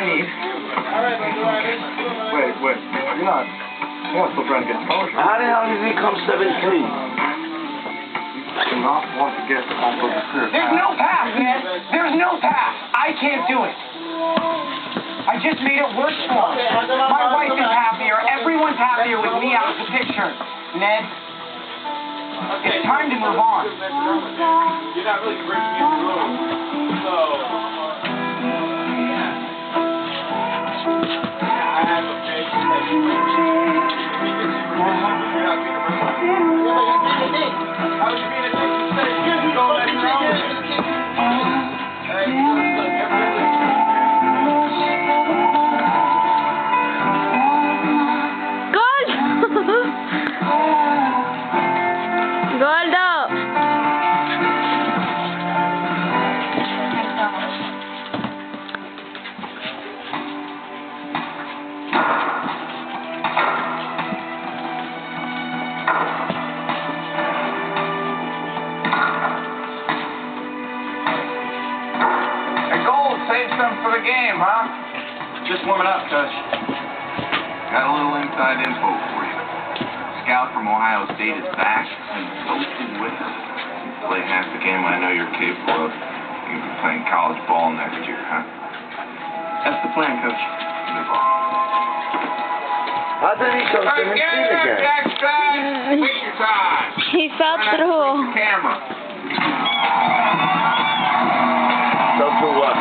need. Wait. You're not still trying to get scholarship. How the hell did he become 17? You do not want to get off of the career path. There's no path, man. There's no path. I can't do it. I just made it worse for him. My wife is happier. Everyone's happier with me out of the picture. Ned, it's time to move on. You're not really breaking any rules. So, I have a faith that you you're not being a How would you be in a dick? You said you go let it go. Hey, look, Gordo! save some for the game, huh? Just warming up, Coach. Got a little inside info for you. Scout from Ohio State is back and posted with us. Play half the game I know you're capable of. You'll be playing college ball next year, huh? That's the plan, Coach. Good ball. How did he come 17 again? Jackson! Take your time. He fell through. Camera. So to what?